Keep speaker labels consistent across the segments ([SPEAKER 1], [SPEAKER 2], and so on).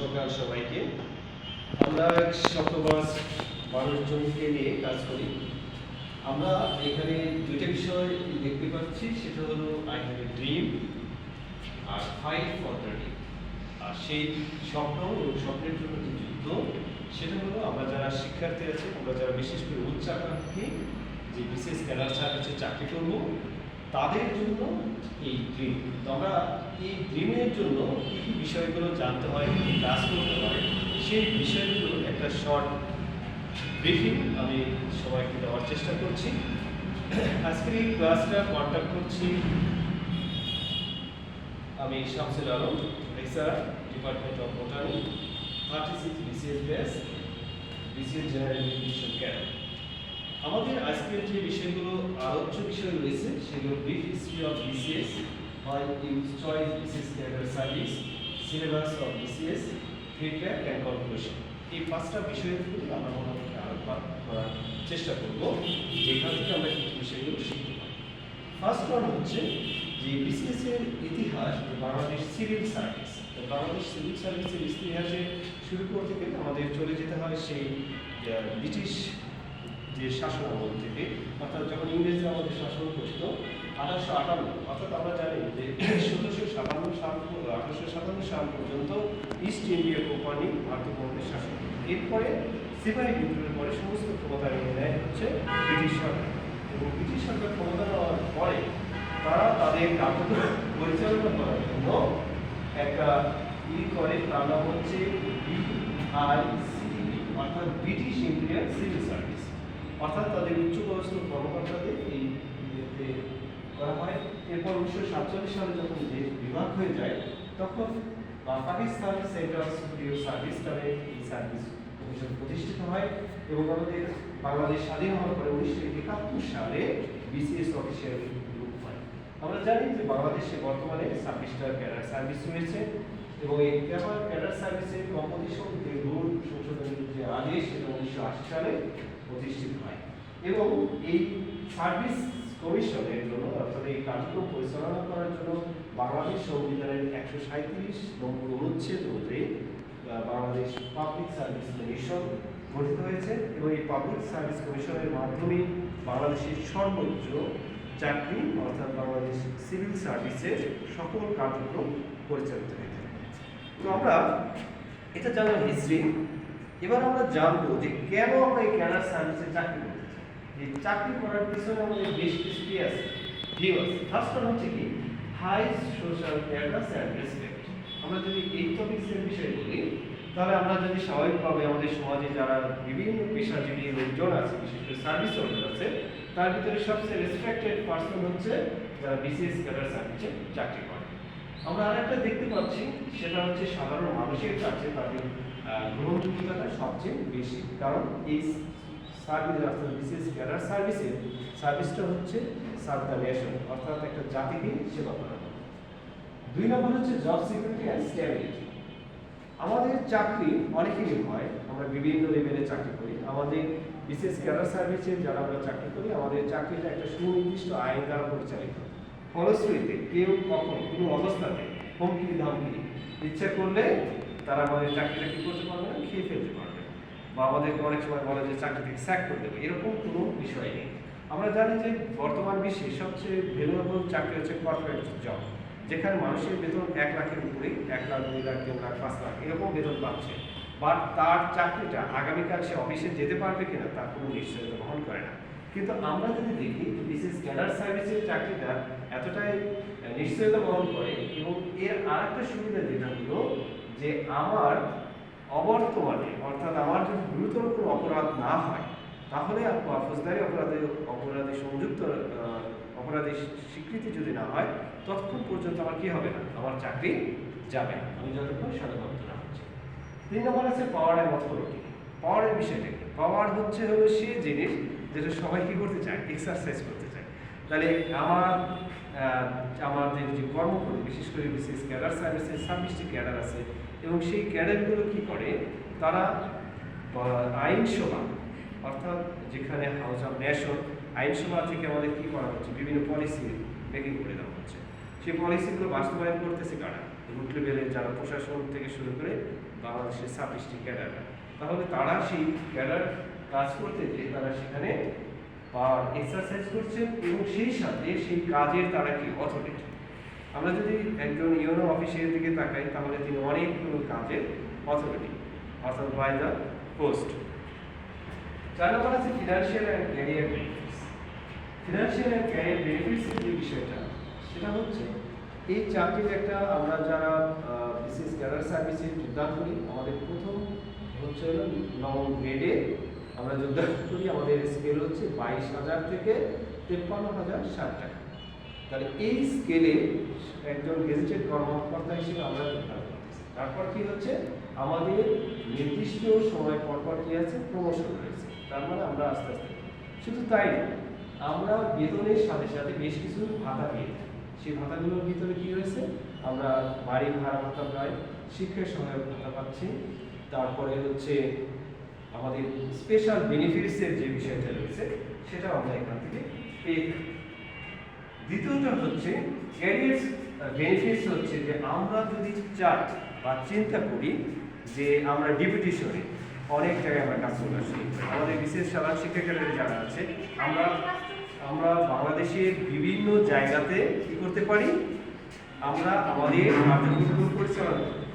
[SPEAKER 1] সকাল সবাইকে। আমরা শতবাস মানুষজনকে নিয়ে কাজ করি। আমরা এখানে দুইটা বিষয় দেখতে পাচ্ছি, সেটা হলো আই হ্যাভ এ ড্রিম আর ফাইট ফর দ্য ড্রিম। আর সেই স্বপ্ন ও স্বপ্নের জন্য যে যুদ্ধ, সেটা হলো আমরা যারা শিক্ষার্থী আছে, আমরা যারা বিশেষ করে উচ্চাকাঙ্ক্ষী যে বিশেষ ক্যাডার সার্ভিসে চাকরি করব, তাদের জন্য এই ড্রিম। তো আমরা এই ড্রিমের জন্য কী কী বিষয়গুলো জানতে হয়, কী কী কাজ করতে হয়, সেই বিষয়গুলো একটা শর্ট ব্রিফিং আমি সবাইকে দেওয়ার চেষ্টা করছি। আজকের এই ক্লাসটা কন্ডাক্ট করছি আমি Shamsul Alam, lecturer, department of botany, 36 BCS batch, BCS general education cadre. আমাদের আজকের যে বিষয়গুলো আলোচ্য বিষয় রয়েছে, সেগুলো brief history of BCS, why use choice BCS cadre service, syllabus of BCS, feedback and conclusion. এই পাঁচটা বিষয়ের উপরে আমরা মোটামুটি আলোচনা করার চেষ্টা করব, যেখান থেকে আমরা কিছু বিষয়গুলো শিখতে পারি। ফার্স্ট ওয়ান হচ্ছে যে BCS এর ইতিহাস, Bangladesh civil service. Bangladesh civil সার্ভিসের ইতিহাসে শুরু করতে গেলে আমাদের চলে যেতে হয় সেই ব্রিটিশ যে শাসন আমল থেকে, অর্থাৎ যখন ইংরেজরা আমাদের শাসন করত 1858, অর্থাৎ আমরা জানি যে 1757 সাল পর্যন্ত ইস্ট ইন্ডিয়া কোম্পানি ভারতবর্ষের শাসন করত। এরপরে সিপাহী বিদ্রোহের পরে সমস্ত ক্ষমতা নিয়ে নেয় হচ্ছে ব্রিটিশ সরকার, এবং ব্রিটিশ সরকার ক্ষমতা নেওয়ার পরে তারা তাদের কার্যক্রম পরিচালনা করার জন্য একটা করে, তার নাম হচ্ছে BICB, অর্থাৎ ব্রিটিশ ইন্ডিয়ান সিভিল সার্ভিস। অর্থাৎ তাদের উচ্চপদস্থ কর্মকর্তাদের এই ইয়েতে করা হয়। এরপর 1947 সালে যখন দেশ বিভাগ হয়ে যায়, তখন পাকিস্তান সেন্ট্রাল সুপিরিয়র সার্ভিস নামে এই সার্ভিস কমিশন প্রতিষ্ঠিত হয়, এবং আমাদের বাংলাদেশ স্বাধীন হওয়ার পরে 1971 সালে BCS অফিসিয়াল রূপ হয়। আমরা জানি যে বাংলাদেশে বর্তমানে 26টা ক্যাডার সার্ভিস রয়েছে, এবং এই ক্যাডার সার্ভিসের কম্পোজিশন যে রুল সংশোধনের যে আদেশ, সেটা 1980 সালে প্রতিষ্ঠিত হয়। এবং এই সার্ভিস কমিশনের জন্য, অর্থাৎ এই কার্যক্রম পরিচালনা করার জন্য বাংলাদেশ সংবিধানের 137 নম্বর অনুচ্ছেদ অনুযায়ী বাংলাদেশ পাবলিক সার্ভিস কমিশন গঠিত হয়েছে, এবং এই পাবলিক সার্ভিস কমিশনের মাধ্যমে বাংলাদেশের সর্বোচ্চ চাকরি, অর্থাৎ বাংলাদেশ সিভিল সার্ভিসের সকল কার্যক্রম পরিচালিত হয়ে থাকে। তো আমরা এটা জানার হিস্ট্রি। এবার আমরা জানবো যে কেন আমরা এই ক্যাডার সার্ভিসে চাকরি করতে চাই। এই চাকরি করার পিছনে আমাদের বেশ কিছু কি আছে, ভিউ আছে। ফার্স্ট ওয়ান হচ্ছে কি, high social status and respect. আমরা যদি এই টপিক্সের বিষয়ে বলি, তাহলে আমরা যদি স্বাভাবিকভাবে আমাদের সমাজে যারা বিভিন্ন পেশাজীবী লোকজন আছে, বিশেষ করে সার্ভিস হোল্ডার আছে, তার ভিতরে সবচেয়ে রেসপেক্টেড পার্সন হচ্ছে যারা BCS ক্যাডার সার্ভিসে চাকরি করে। আমরা আরেকটা দেখতে পাচ্ছি, সেটা হচ্ছে সাধারণ মানুষের কাছে তাদের গ্রহণযোগ্যতাটা সবচেয়ে বেশি, কারণ এই সার্ভিস, অর্থাৎ BCS ক্যাডার সার্ভিসের সার্ভিসটা হচ্ছে সার্ভ দ্য নেশন, অর্থাৎ একটা জাতিকে সেবা করা। 2 নম্বর হচ্ছে জব সিকিউরিটি অ্যান্ড স্ট্যাবিলিটি। আমাদের চাকরি অনেকেরই হয়, আমরা বিভিন্ন লেভেলে চাকরি করি। আমাদের BCS ক্যাডার সার্ভিসে যারা আমরা চাকরি করি, আমাদের চাকরিটা একটা সুনির্দিষ্ট আইন দ্বারা পরিচালিত। ফলশ্রুতিতে কেউ কখন কোনো অবস্থাতে হুমকি ধামকি ইচ্ছা করলে তারা আমাদের চাকরিটা কি করতে পারবে না, খেয়ে ফেলতে পারবে, বা আমাদেরকে অনেক সময় বলে যে চাকরি থেকে স্যাক করে দেবে, এরকম কোনো বিষয় নেই। আমরা জানি যে বর্তমান বিশ্বে সবচেয়ে ভ্যালুয়েবল চাকরি হচ্ছে কর্পোরেট জব, যেখানে মানুষের বেতন 1 লাখের উপরে, 1 লাখ, 2 লাখ, 3 লাখ, 5 লাখ এরকম বেতন পাচ্ছে। বাট তার চাকরিটা আগামীকাল সে অফিসে যেতে পারবে কিনা তার কোনো নিশ্চয়তা বহন করে না। কিন্তু আমরা যদি দেখি BCS ক্যাডার সার্ভিসের চাকরিটা এতটাই নিশ্চয়তা বহন করে, এবং এর আরেকটা সুবিধা যেটা হলো যে আমার অবর্তমানে, অর্থাৎ আমার যদি গুরুতর কোনো অপরাধ না হয়, তাহলে ফৌজদারি অপরাধে সংযুক্ত অপরাধের স্বীকৃতি যদি না হয়, ততক্ষণ পর্যন্ত আমার কি হবে না, আমার চাকরি যাবে না, আমি যতক্ষণ সাজাপ্রাপ্ত না হচ্ছে। 3 নম্বর আছে পাওয়ার অ্যান্ড অথরিটি। পাওয়ারের বিষয়টা কি, পাওয়ার হলো সে জিনিস যেটা সবাই কি করতে চায়, এক্সারসাইজ করতে চায়। তাহলে আমাদের যে কর্মকর্তা, বিশেষ করে BCS ক্যাডার সার্ভিসের 26টি ক্যাডার আছে, এবং সেই ক্যাডারগুলো কি করে, তারা আইনসভা, অর্থাৎ যেখানে হাউস অফ নেশন, আইনসভা থেকে আমাদের কি করা হচ্ছে, বিভিন্ন পলিসি মেকিং করে দেওয়া হচ্ছে। সেই পলিসিগুলো বাস্তবায়ন করতেছে কারা, রুট লেভেলের যারা প্রশাসন থেকে শুরু করে বাংলাদেশের 26টি ক্যাডার। তাহলে তারা সেই ক্যাডার কাজ করতে যে তারা সেখানে পাওয়ার এক্সারসাইজ করছেন এবং সেই সাথে সেই কাজের তারা কি অথরিটি। আমরা যদি একজন ইউনো অফিসের দিকে তাকাই তাহলে তিনি অনেকগুলো কাজের অথরিটি অর্থাৎ বাই দ্য পোস্ট। 4 নম্বর আছে financial and career benefits. Financial and career benefits এর যে বিষয়টা সেটা হচ্ছে এই চাকরির একটা আমরা যারা বিশেষ ক্যাডার সার্ভিসে যোগদান করি আমাদের প্রথম হচ্ছে হলো 9 গ্রেডে আমরা যোগদান করি। আমাদের স্কেল হচ্ছে 22,000 থেকে 53,060 টাকা। তাহলে এই স্কেলে একজন গেজেটেড কর্মকর্তা হিসেবে আমরা যোগদান করতেছি। তারপর কি হচ্ছে আমাদের নির্দিষ্ট সময় পরপর কি আছে প্রমোশন রয়েছে। তার মানে আমরা আস্তে আস্তে শুধু তাই না, আমরা বেতনের সাথে সাথে বেশ কিছু ভাতা পেয়ে থাকি। সেই ভাতাগুলোর ভিতরে কি রয়েছে, আমরা বাড়ি ভাড়া ভাতা পাই, শিক্ষা সহায়ক ভাতা পাচ্ছি, তারপরে হচ্ছে আমাদের স্পেশাল বেনিফিটসের যে বিষয়টা রয়েছে সেটাও আমরা এখান থেকে পেয়ে থাকি। দ্বিতীয়টা হচ্ছে ক্যারিয়ার বেনিফিটস হচ্ছে যে আমরা যদি চাই বা চিন্তা করি যে আমরা ডেপুটেশনে অনেক জায়গায় আমরা কাজ করে আসি। আমাদের বিশেষ সাধারণ শিক্ষা ক্যাডারে যারা আছে আমরা বাংলাদেশের বিভিন্ন জায়গাতে কি করতে পারি, আমরা আমাদের কার্যক্রম পরিচালনা করি।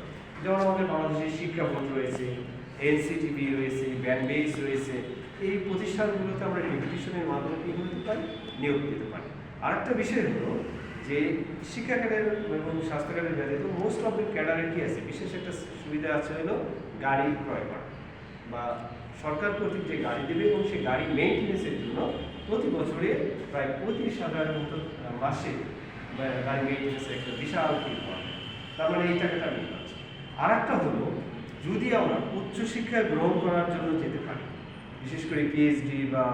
[SPEAKER 1] যেমন আমাদের বাংলাদেশের শিক্ষা বোর্ড রয়েছে, এনসিটিভি রয়েছে, ব্যানবেস রয়েছে, এই প্রতিষ্ঠানগুলোতে আমরা ডেপুটেশনের মাধ্যমে কি করতে পারি, নিয়োগ দিতে পারি। আরেকটা বিষয় হলো যে শিক্ষা ক্যাডার এবং স্বাস্থ্য ক্যাডার ব্যতীত মোস্ট অফ দ্য ক্যাডারের কি আছে, বিশেষ একটা সুবিধা আছে হলো গাড়ি ক্রয় করা বা সরকার কর্তৃক যে গাড়ি দেবে এবং সেই গাড়ি মেইনটেন্যান্সের জন্য প্রতি বছরে প্রায় 35,000 মতো মাসে গাড়ি মেইনটেন্যান্সের একটা বিশাল ফি পাওয়া যায়। তার মানে এই টাকাটা আমি পাচ্ছি। আর একটা হলো যদি আমরা উচ্চশিক্ষা গ্রহণ করার জন্য যেতে পারি, বিশেষ করে পিএইচডি বা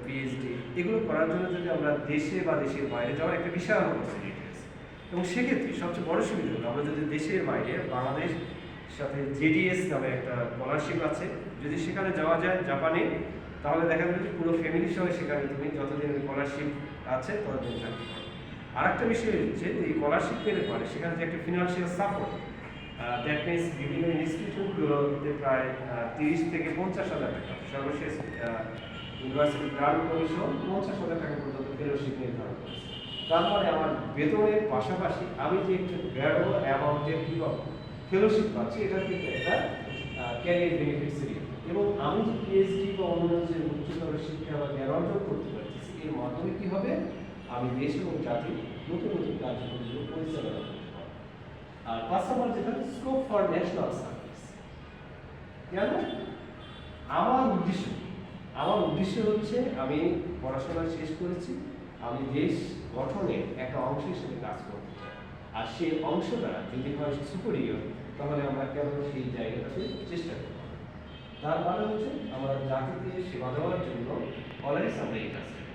[SPEAKER 1] পিএইচডি এগুলো করার জন্য যদি আমরা দেশে বা দেশের বাইরে যাওয়ার একটা বিশাল অপরচুনিটি আছে। এবং সেক্ষেত্রে সবচেয়ে বড় সুবিধা হলো আমরা যদি দেশের বাইরে বাংলাদেশ সাথে জেডিএস নামে একটা স্কলারশিপ আছে, যদি সেখানে যাওয়া যায় জাপানে, তাহলে দেখা যাবে যে পুরো ফ্যামিলির সঙ্গে সেখানে তুমি যতদিন স্কলারশিপ আছে ততদিন থাকতে পারো। আর একটা বিষয় হচ্ছে এই স্কলারশিপ পেলে পরে সেখানে যে একটা ফিনান্সিয়াল সাপোর্ট, দ্যাট মিনস বিভিন্ন ইনস্টিটিউটগুলোতে প্রায় 30 থেকে 50,000 টাকা, সর্বশেষ ইউনিভার্সিটি গ্রান্ট কমিশন 50,000 টাকা পর্যন্ত ফেলোশিপ নির্ধারণ করেছে। তার মানে আমার বেতনের পাশাপাশি আমি যে একটু বড় অ্যামাউন্টের কি ফেলোশিপ পাচ্ছি, এটা কিন্তু একটা ক্যারিয়ার বেনিফিটসেরই। এবং আমি যে পিএইচডি বা অন্য যে উচ্চতর শিক্ষা বা জ্ঞান অর্জন করতে পারতেছি, এর মাধ্যমে কি হবে, আমি দেশ এবং জাতির নতুন নতুন কার্যক্রমগুলো পরিচালনা করতে পারবো। আর 5 নম্বর যেটা স্কোপ ফর ন্যাশনাল সার্ভিস। কেন আমার উদ্দেশ্য হচ্ছে আমি পড়াশোনা শেষ করেছি, আমি দেশ গঠনের একটা অংশ হিসেবে কাজ করতে চাই। আর সেই অংশটা যদি হয় সুপেরিয়র, তাহলে আমরা কেন সেই জায়গাটাতে চেষ্টা করব। তার মানে হচ্ছে আমরা জাতিকে সেবা দেওয়ার জন্য অলওয়েজ আমরা এই কাজ করি।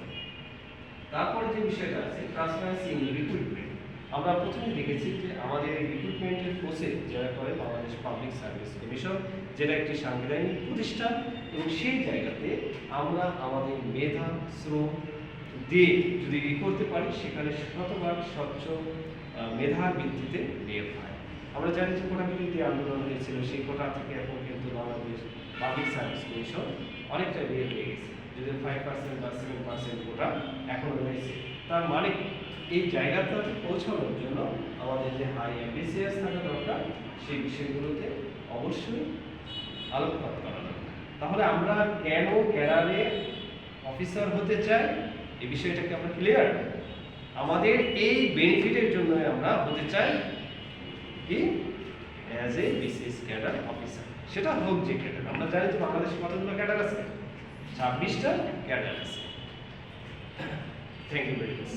[SPEAKER 1] তারপরে যে বিষয়টা আছে ট্রান্সপারেন্সি ইন রিক্রুটমেন্ট, আমরা প্রথমে দেখেছি যে আমাদের এই রিক্রুটমেন্টের প্রসেস যারা করে বাংলাদেশ পাবলিক সার্ভিস কমিশন, যেটা একটি সাংবিধানিক প্রতিষ্ঠান, এবং সেই জায়গাতে আমরা আমাদের মেধা শ্রম দিয়ে যদি করতে পারি সেখানে শতভাগ স্বচ্ছ মেধার ভিত্তিতে নিয়োগ হয়। আমরা জানি যে কোটা বিরোধী আন্দোলন হয়েছিল, সেই কোটা থেকে এখন কিন্তু বাংলাদেশ পাবলিক সার্ভিস কমিশন অনেকটা বের হয়ে গেছে, যদি 5% বা 7% কোটা এখনো রয়েছে। তার মানে এই জায়গাটাতে পৌঁছানোর জন্য আমাদের যে হাই অ্যাম্বিশিয়াস থাকা দরকার, সেই বিষয়গুলোতে অবশ্যই আলোকপাত করা দরকার। তাহলে আমরা কেন ক্যাডারে অফিসার হতে চাই, এই বিষয়টাকে আমরা ক্লিয়ার, আমাদের এই বেনিফিটের জন্য আমরা হতে চাই কি as a BCS cadre officer, সেটা হোক যে ক্যাডার। আমরা জানি যে বাংলাদেশে কতগুলো ক্যাডার আছে, 26টা ক্যাডার আছে। Thank you very much.